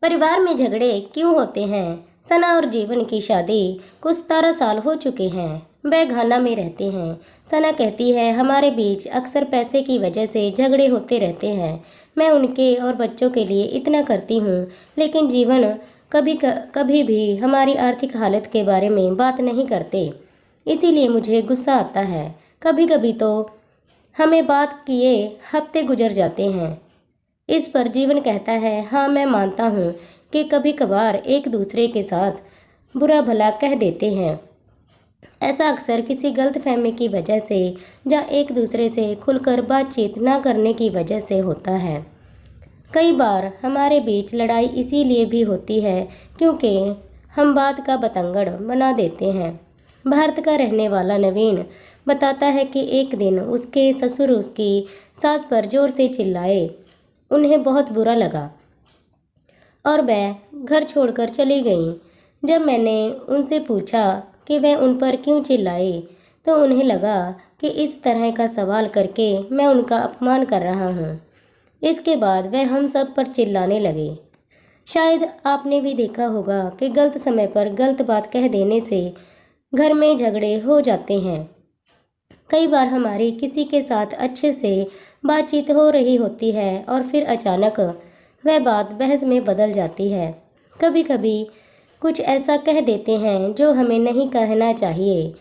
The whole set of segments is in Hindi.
परिवार में झगड़े क्यों होते हैं? सना और जीवन की शादी कुछ 17 साल हो चुके हैं। वह घाना में रहते हैं। सना कहती है, हमारे बीच अक्सर पैसे की वजह से झगड़े होते रहते हैं। मैं उनके और बच्चों के लिए इतना करती हूँ, लेकिन जीवन कभी भी हमारी आर्थिक हालत के बारे में बात नहीं करते। इसीलिए मुझे गुस्सा आता है। कभी कभी तो हमें बात किए हफ्ते गुजर जाते हैं। इस पर जीवन कहता है, हाँ मैं मानता हूँ कि कभी कभार एक दूसरे के साथ बुरा भला कह देते हैं। ऐसा अक्सर किसी गलतफहमी की वजह से या एक दूसरे से खुलकर बातचीत न करने की वजह से होता है। कई बार हमारे बीच लड़ाई इसीलिए भी होती है क्योंकि हम बात का बतंगड़ बना देते हैं। भारत का रहने वाला नवीन बताता है कि एक दिन उसके ससुर उसकी सास पर जोर से चिल्लाए। उन्हें बहुत बुरा लगा और वह घर छोड़कर चली गईं। जब मैंने उनसे पूछा कि वह उन पर क्यों चिल्लाए, तो उन्हें लगा कि इस तरह का सवाल करके मैं उनका अपमान कर रहा हूँ। इसके बाद वह हम सब पर चिल्लाने लगे। शायद आपने भी देखा होगा कि गलत समय पर गलत बात कह देने से घर में झगड़े हो जाते हैं। कई बार हमारी किसी के साथ अच्छे से बातचीत हो रही होती है और फिर अचानक वह बात बहस में बदल जाती है। कभी कभी कुछ ऐसा कह देते हैं जो हमें नहीं कहना चाहिए,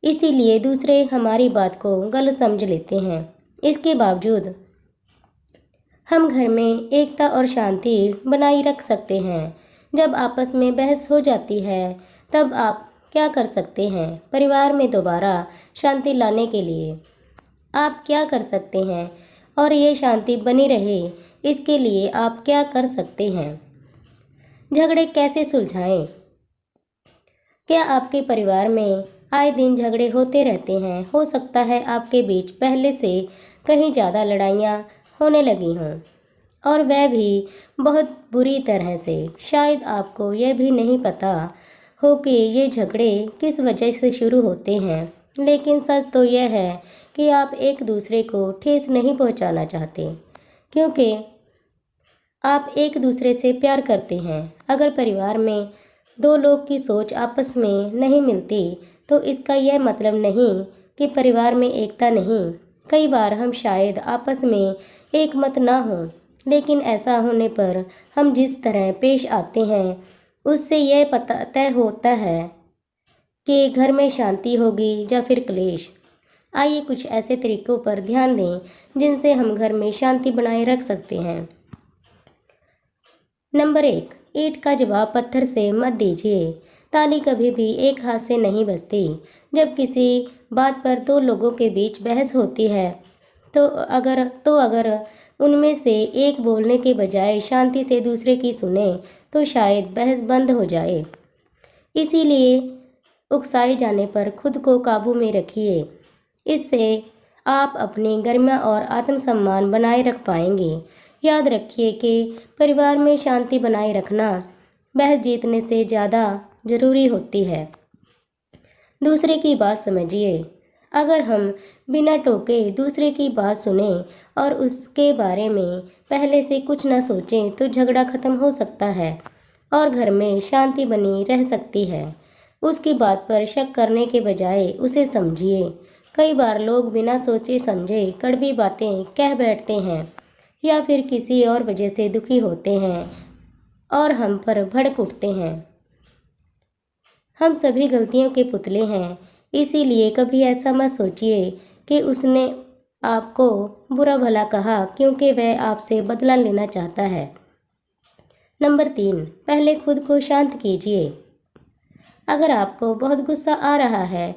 इसीलिए दूसरे हमारी बात को गलत समझ लेते हैं। इसके बावजूद हम घर में एकता और शांति बनाए रख सकते हैं। जब आपस में बहस हो जाती है तब आप क्या कर सकते हैं? परिवार में दोबारा शांति लाने के लिए आप क्या कर सकते हैं और ये शांति बनी रहे, इसके लिए आप क्या कर सकते हैं? झगड़े कैसे सुलझाएं? क्या आपके परिवार में आए दिन झगड़े होते रहते हैं? हो सकता है आपके बीच पहले से कहीं ज़्यादा लड़ाइयाँ होने लगी हों, और वह भी बहुत बुरी तरह से। शायद आपको यह भी नहीं पता हो कि ये झगड़े किस वजह से शुरू होते हैं, लेकिन सच तो यह है कि आप एक दूसरे को ठेस नहीं पहुंचाना चाहते, क्योंकि आप एक दूसरे से प्यार करते हैं। अगर परिवार में दो लोग की सोच आपस में नहीं मिलती तो इसका यह मतलब नहीं कि परिवार में एकता नहीं। कई बार हम शायद आपस में एक मत ना हो, लेकिन ऐसा होने पर हम जिस तरह पेश आते हैं उससे यह पता तय होता है कि घर में शांति होगी या फिर क्लेश। आइए कुछ ऐसे तरीकों पर ध्यान दें जिनसे हम घर में शांति बनाए रख सकते हैं। नंबर 1, ईंट का जवाब पत्थर से मत दीजिए। ताली कभी भी एक हाथ से नहीं बजती। जब किसी बात पर दो लोगों के बीच बहस होती है तो अगर उनमें से एक बोलने के बजाय शांति से दूसरे की सुने तो शायद बहस बंद हो जाए। इसीलिए उकसाए जाने पर खुद को काबू में रखिए। इससे आप अपनी गरिमा और आत्मसम्मान बनाए रख पाएंगे। याद रखिए कि परिवार में शांति बनाए रखना बहस जीतने से ज़्यादा ज़रूरी होती है। दूसरे की बात समझिए। अगर हम बिना टोके दूसरे की बात सुने और उसके बारे में पहले से कुछ न सोचें तो झगड़ा खत्म हो सकता है और घर में शांति बनी रह सकती है। उसकी बात पर शक करने के बजाय उसे समझिए। कई बार लोग बिना सोचे समझे कड़वी बातें कह बैठते हैं या फिर किसी और वजह से दुखी होते हैं और हम पर भड़क उठते हैं। हम सभी गलतियों के पुतले हैं, इसीलिए कभी ऐसा मत सोचिए कि उसने आपको बुरा भला कहा क्योंकि वह आपसे बदला लेना चाहता है। नंबर 3, पहले खुद को शांत कीजिए। अगर आपको बहुत गुस्सा आ रहा है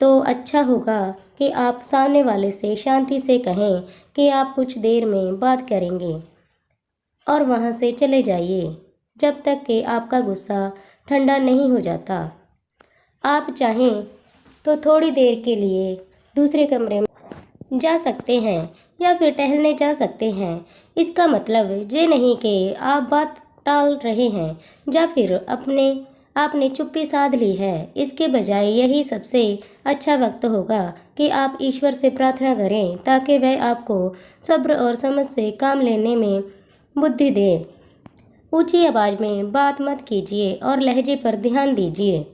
तो अच्छा होगा कि आप सामने वाले से शांति से कहें कि आप कुछ देर में बात करेंगे और वहां से चले जाइए जब तक कि आपका गुस्सा ठंडा नहीं हो जाता। आप चाहें तो थोड़ी देर के लिए दूसरे कमरे में जा सकते हैं या फिर टहलने जा सकते हैं। इसका मतलब ये नहीं कि आप बात टाल रहे हैं या फिर आपने चुप्पी साध ली है। इसके बजाय यही सबसे अच्छा वक्त होगा कि आप ईश्वर से प्रार्थना करें ताकि वह आपको सब्र और समझ से काम लेने में बुद्धि दे। ऊंची आवाज़ में बात मत कीजिए और लहजे पर ध्यान दीजिए।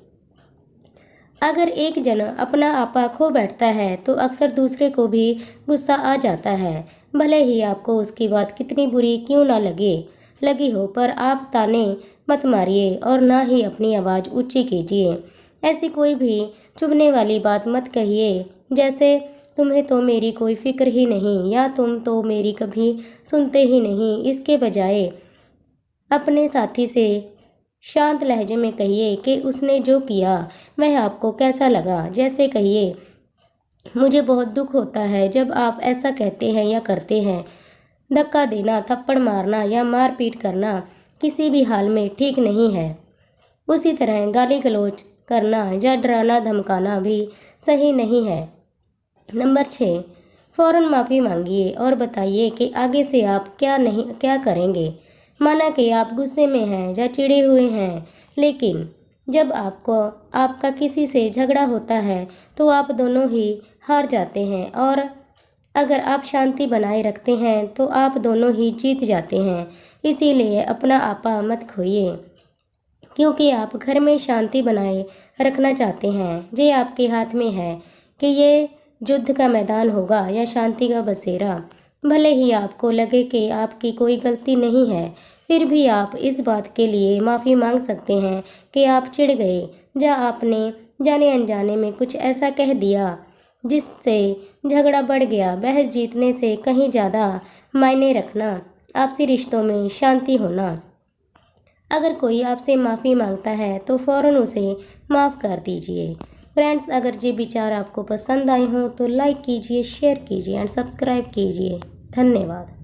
अगर एक जन अपना आपा खो बैठता है तो अक्सर दूसरे को भी गुस्सा आ जाता है, भले ही आपको उसकी बात कितनी बुरी क्यों ना लगी हो। पर आप ताने मत मारिए और ना ही अपनी आवाज़ ऊंची कीजिए। ऐसी कोई भी चुभने वाली बात मत कहिए, जैसे तुम्हें तो मेरी कोई फिक्र ही नहीं या तुम तो मेरी कभी सुनते ही नहीं। इसके बजाय अपने साथी से शांत लहजे में कहिए कि उसने जो किया वह आपको कैसा लगा। जैसे कहिए, मुझे बहुत दुख होता है जब आप ऐसा कहते हैं या करते हैं। धक्का देना, थप्पड़ मारना या मारपीट करना किसी भी हाल में ठीक नहीं है। उसी तरह गाली गलौज करना या डराना धमकाना भी सही नहीं है। नंबर 6, फ़ौरन माफ़ी मांगिए और बताइए कि आगे से आप क्या करेंगे। माना कि आप गुस्से में हैं या चिढ़े हुए हैं, लेकिन जब आपका किसी से झगड़ा होता है तो आप दोनों ही हार जाते हैं, और अगर आप शांति बनाए रखते हैं तो आप दोनों ही जीत जाते हैं। इसीलिए अपना आपा मत खोइए, क्योंकि आप घर में शांति बनाए रखना चाहते हैं। ये आपके हाथ में है कि ये युद्ध का मैदान होगा या शांति का बसेरा। भले ही आपको लगे कि आपकी कोई गलती नहीं है, फिर भी आप इस बात के लिए माफ़ी मांग सकते हैं कि आप चिढ़ गए या आपने जाने अनजाने में कुछ ऐसा कह दिया जिससे झगड़ा बढ़ गया। बहस जीतने से कहीं ज़्यादा मायने रखना आपसी रिश्तों में शांति होना। अगर कोई आपसे माफ़ी मांगता है तो फ़ौरन उसे माफ़ कर दीजिए। फ्रेंड्स, अगर ये विचार आपको पसंद आए हों तो लाइक कीजिए, शेयर कीजिए एंड सब्सक्राइब कीजिए। धन्यवाद।